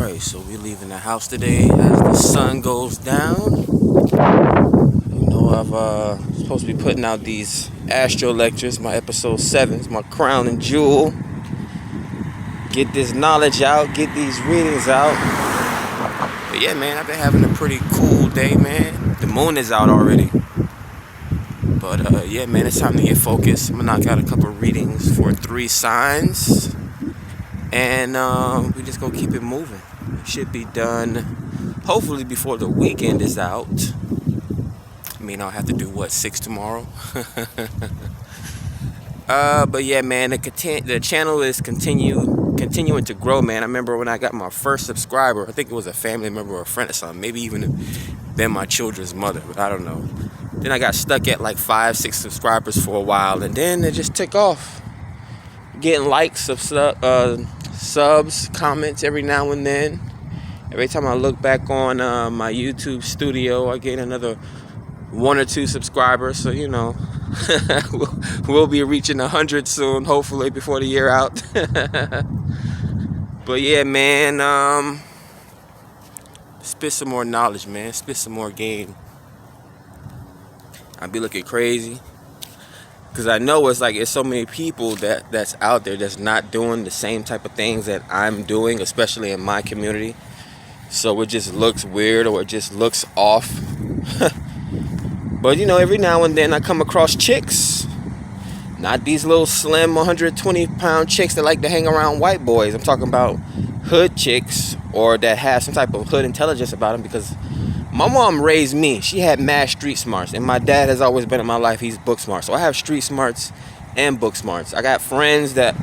Alright, so we're leaving the house today as the sun goes down. I've supposed to be putting out these astro lectures, my episode 7s, my crown and jewel. Get this knowledge out, get these readings out. But yeah, man, I've been having a pretty cool day, man. The moon is out already. But yeah, man, it's time to get focused. I'm gonna knock out a couple readings for 3 signs. And we just gonna keep it moving. It should be done hopefully before the weekend is out. I mean, I'll have to do 6 tomorrow. But yeah, man, the channel is continuing to grow, man. I remember when I got my first subscriber, I think it was a family member or a friend or something, maybe even been my children's mother, but I don't know. Then I got stuck at like 5-6 subscribers for a while, and then it just took off. Getting likes of subs, comments every now and then. Every time I look back on my YouTube studio, I get another 1 or 2 subscribers. So, we'll be reaching 100 soon, hopefully before the year out. But yeah, man, spit some more knowledge, man. Spit some more game. I be looking crazy. Because I know it's so many people that's out there that's not doing the same type of things that I'm doing, especially in my community. So it just looks weird or it just looks off. But, every now and then I come across chicks. Not these little slim 120-pound chicks that like to hang around white boys. I'm talking about hood chicks or that have some type of hood intelligence about them, because my mom raised me. She had mad street smarts, and my dad has always been in my life. He's book smart. So I have street smarts and book smarts. I got friends that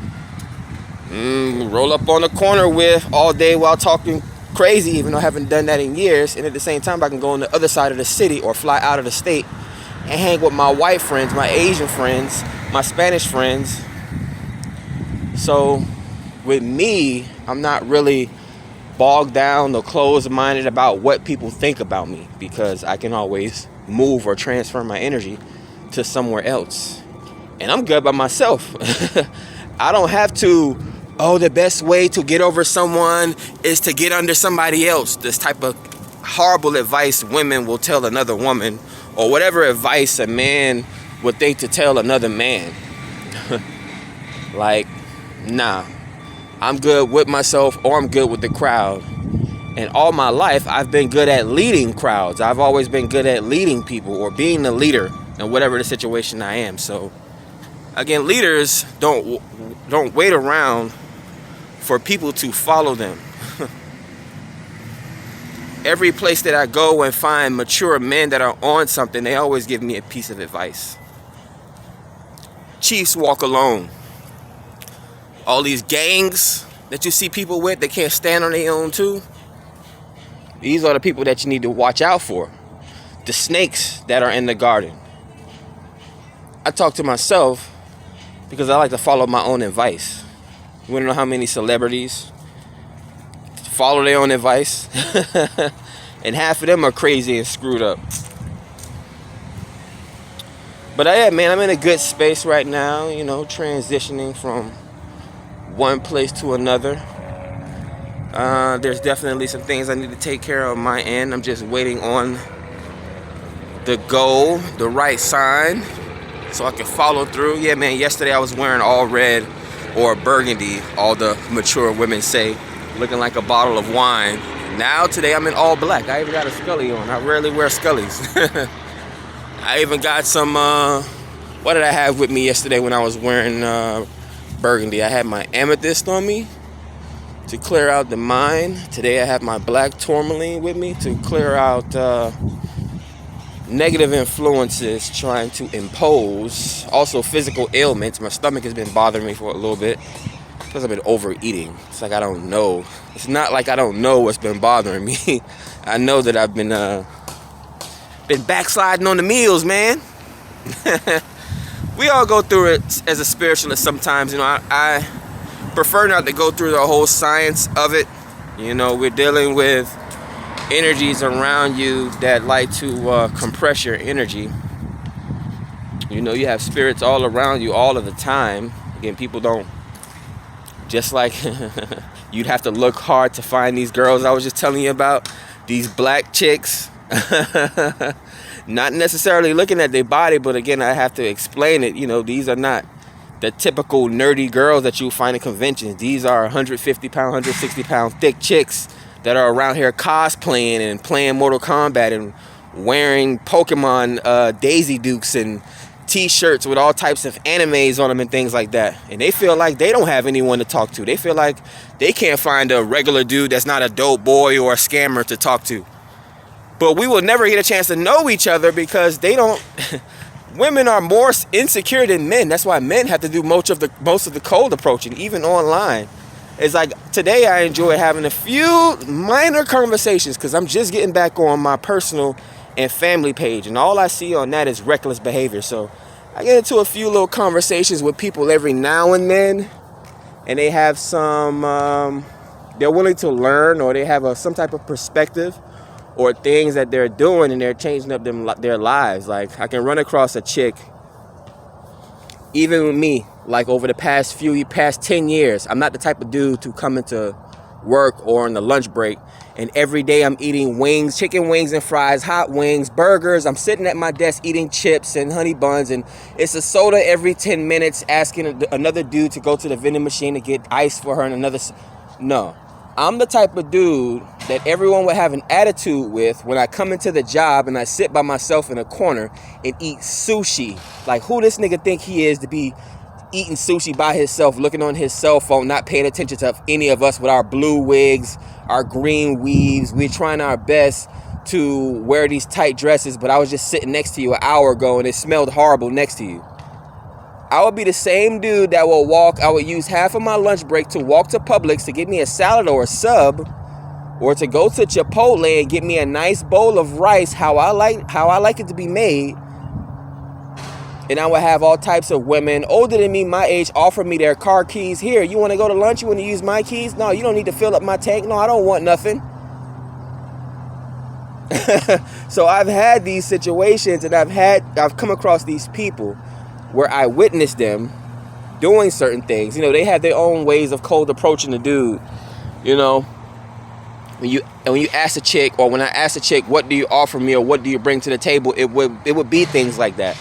roll up on the corner with all day while talking crazy, even though I haven't done that in years. And at the same time, I can go on the other side of the city or fly out of the state and hang with my white friends, my Asian friends, my Spanish friends. So with me, I'm not really bogged down or closed-minded about what people think about me, because I can always move or transfer my energy to somewhere else. And I'm good by myself. I don't have to, the best way to get over someone is to get under somebody else. This type of horrible advice women will tell another woman, or whatever advice a man would think to tell another man. Nah. I'm good with myself, or I'm good with the crowd. And all my life, I've been good at leading crowds. I've always been good at leading people or being the leader in whatever the situation I am. So, again, leaders don't wait around for people to follow them. Every place that I go and find mature men that are on something, they always give me a piece of advice. Chiefs walk alone. All these gangs that you see people with, they can't stand on their own too. These are the people that you need to watch out for. The snakes that are in the garden. I talk to myself because I like to follow my own advice. You want to know how many celebrities follow their own advice? And half of them are crazy and screwed up. But yeah, man, I'm in a good space right now, transitioning from one place to another. There's definitely some things I need to take care of on my end. I'm just waiting on the goal, the right sign, so I can follow through. Yeah, man, yesterday I was wearing all red or burgundy, all the mature women say, looking like a bottle of wine. Now today I'm in all black. I even got a Scully on. I rarely wear Scullies. I even got some, what did I have with me yesterday when I was wearing burgundy? I had my amethyst on me to clear out the mind. Today I have my black tourmaline with me to clear out negative influences trying to impose. Also physical ailments. My stomach has been bothering me for a little bit because I've been overeating. It's like I don't know. It's not like I don't know what's been bothering me. I know that I've been backsliding on the meals, man. We all go through it as a spiritualist sometimes. I prefer not to go through the whole science of it. We're dealing with energies around you that like to compress your energy. You have spirits all around you all of the time. Again, people don't, just like You'd have to look hard to find these girls I was just telling you about. These black chicks. Not necessarily looking at their body, but again, I have to explain it. These are not the typical nerdy girls that you find in conventions. These are 150 pound, 160 pound thick chicks that are around here cosplaying and playing Mortal Kombat and wearing Pokemon Daisy Dukes and t-shirts with all types of animes on them and things like that. And they feel like they don't have anyone to talk to. They feel like they can't find a regular dude that's not a dope boy or a scammer to talk to. But we will never get a chance to know each other because they don't... Women are more insecure than men. That's why men have to do most of the cold approaching, even online. It's like today I enjoy having a few minor conversations because I'm just getting back on my personal and family page, and all I see on that is reckless behavior. So I get into a few little conversations with people every now and then, and they have some, they're willing to learn, or they have some type of perspective or things that they're doing, and they're changing up their lives. Like, I can run across a chick, even with me, like over the past 10 years, I'm not the type of dude to come into work or on the lunch break and every day I'm eating wings, chicken wings and fries, hot wings, burgers. I'm sitting at my desk eating chips and honey buns, and it's a soda every 10 minutes, asking another dude to go to the vending machine to get ice for her and another. No, I'm the type of dude that everyone would have an attitude with when I come into the job and I sit by myself in a corner and eat sushi. Like, who this nigga think he is to be eating sushi by himself, looking on his cell phone, not paying attention to any of us with our blue wigs, our green weaves. We're trying our best to wear these tight dresses, but I was just sitting next to you an hour ago and it smelled horrible next to you. I would be the same dude that will I would use half of my lunch break to walk to Publix to get me a salad or a sub, or to go to Chipotle and get me a nice bowl of rice how I like it to be made. And I would have all types of women older than me, my age, offer me their car keys. Here, you want to go to lunch? You want to use my keys? No, you don't need to fill up my tank. No, I don't want nothing. So I've had these situations, and I've come across these people where I witnessed them doing certain things. They have their own ways of cold approaching the dude. When you ask a chick, or when I ask a chick, what do you offer me or what do you bring to the table, it would be things like that.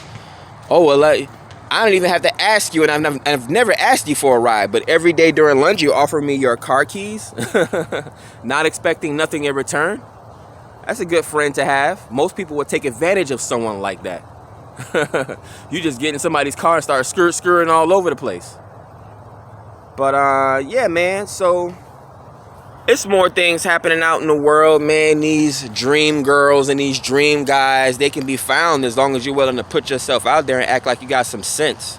Oh, well, I don't even have to ask you, and I've never asked you for a ride, but every day during lunch you offer me your car keys, not expecting nothing in return. That's a good friend to have. Most people would take advantage of someone like that. You just get in somebody's car and start screwing all over the place. But yeah, man, so it's more things happening out in the world, man. These dream girls and these dream guys, they can be found as long as you're willing to put yourself out there and act like you got some sense.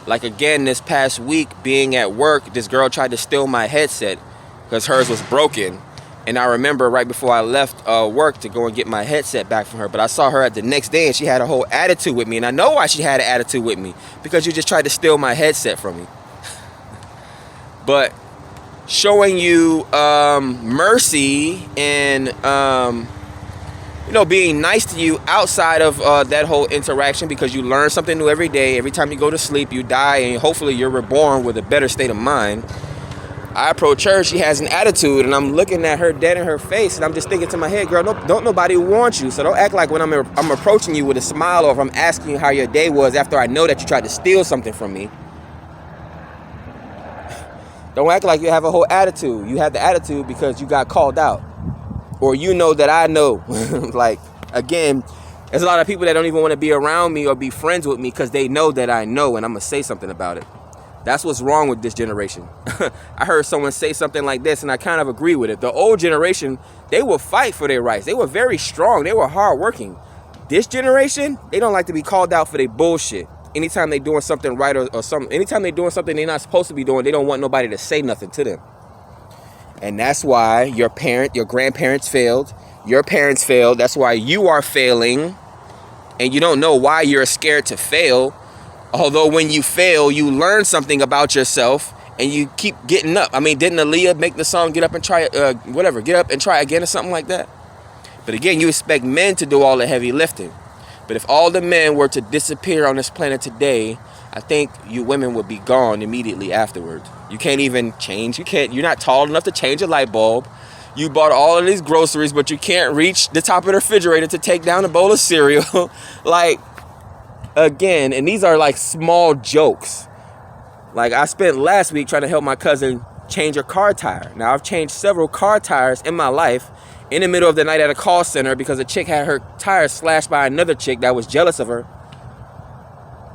Like, again, this past week, being at work, this girl tried to steal my headset because hers was broken. And I remember right before I left work to go and get my headset back from her. But I saw her at the next day and she had a whole attitude with me. And I know why she had an attitude with me. Because you just tried to steal my headset from me. But showing you mercy and being nice to you outside of that whole interaction, because you learn something new every day. Every time you go to sleep, you die, and hopefully you're reborn with a better state of mind. I approach her, she has an attitude, and I'm looking at her dead in her face, and I'm just thinking to my head, girl, don't nobody want you. So don't act like when I'm approaching you with a smile, or if I'm asking you how your day was after I know that you tried to steal something from me. Don't act like you have a whole attitude. You have the attitude because you got called out. Or you know that I know. Like, again, there's a lot of people that don't even want to be around me or be friends with me because they know that I know, and I'm going to say something about it. That's what's wrong with this generation. I heard someone say something like this, and I kind of agree with it. The old generation, they will fight for their rights. They were very strong. They were hardworking. This generation, they don't like to be called out for their bullshit. Anytime they're doing something right or something, anytime they're doing something they're not supposed to be doing, they don't want nobody to say nothing to them. And that's why your grandparents failed, your parents failed. That's why you are failing, and you don't know why you're scared to fail. Although when you fail, you learn something about yourself, and you keep getting up. I mean, didn't Aaliyah make the song "Get Up and Try" Get Up and Try Again, or something like that? But again, you expect men to do all the heavy lifting. But if all the men were to disappear on this planet today, I think you women would be gone immediately afterwards. You can't even change. You're not tall enough to change a light bulb. You bought all of these groceries, but you can't reach the top of the refrigerator to take down a bowl of cereal. Like, again, and these are like small jokes. Like, I spent last week trying to help my cousin change her car tire. Now, I've changed several car tires in my life in the middle of the night at a call center because a chick had her tires slashed by another chick that was jealous of her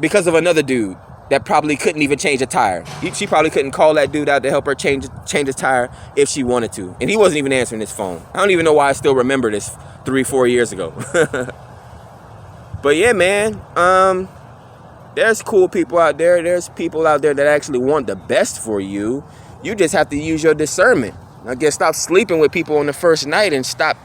because of another dude that probably couldn't even change a tire. She probably couldn't call that dude out to help her change his tire if she wanted to. And he wasn't even answering his phone. I don't even know why I still remember this 3-4 years ago. But yeah, man, there's cool people out there. There's people out there that actually want the best for you. You just have to use your discernment. I guess stop sleeping with people on the first night and stop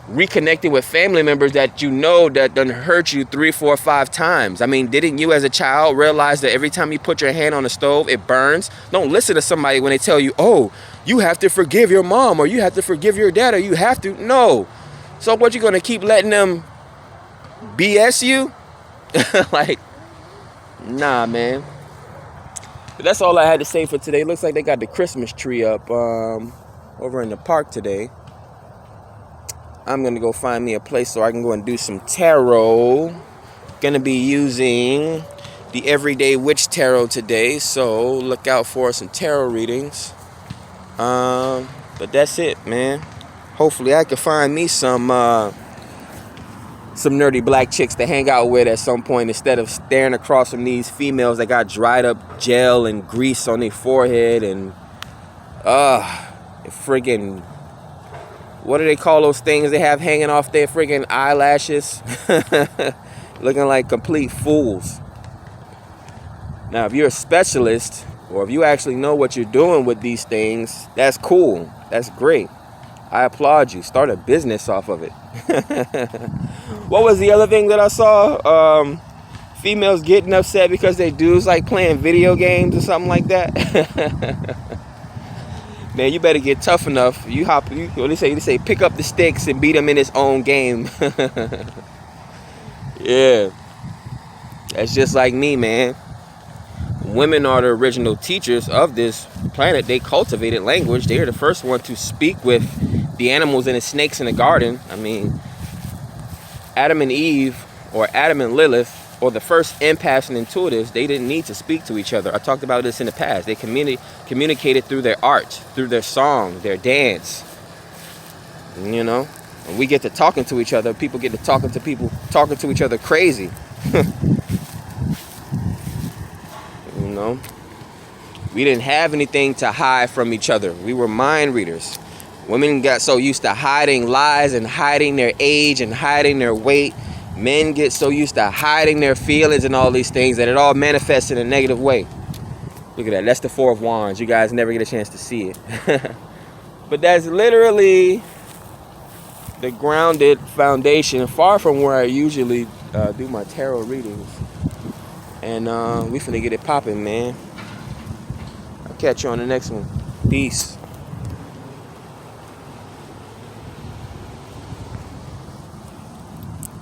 reconnecting with family members that you know that done hurt you 3, 4, 5 times. I mean, didn't you as a child realize that every time you put your hand on the stove, it burns? Don't listen to somebody when they tell you, oh, you have to forgive your mom, or you have to forgive your dad, or you have to. No. So what, you gonna keep letting them BS you? Like, nah, man. But that's all I had to say for today. Looks like they got the Christmas tree up over in the park today. I'm going to go find me a place so I can go and do some tarot. Going to be using the Everyday Witch Tarot today, so look out for some tarot readings. But that's it, man. Hopefully I can find me some nerdy black chicks to hang out with at some point instead of staring across from these females that got dried up gel and grease on their forehead and friggin', what do they call those things they have hanging off their friggin' eyelashes? Looking like complete fools. Now, if you're a specialist, or if you actually know what you're doing with these things, that's cool. That's great. I applaud you. Start a business off of it. What was the other thing that I saw? Females getting upset because they dudes like playing video games or something like that. Man, you better get tough enough. They say pick up the sticks and beat him in his own game. Yeah. That's just like me, man. Women are the original teachers of this planet. They cultivated language. They are the first one to speak with the animals and the snakes in the garden. I mean, Adam and Eve, or Adam and Lilith, or the first empaths and intuitives, they didn't need to speak to each other. I talked about this in the past. They communicated through their art, through their song, their dance. You know, when we get to talking to each other, people get to talking to each other crazy. You know, we didn't have anything to hide from each other. We were mind readers. Women got so used to hiding lies and hiding their age and hiding their weight. Men get so used to hiding their feelings and all these things that it all manifests in a negative way. Look at that. That's the 4 of Wands. You guys never get a chance to see it. But that's literally the grounded foundation, far from where I usually do my tarot readings. And we finna get it popping, man. I'll catch you on the next one. Peace.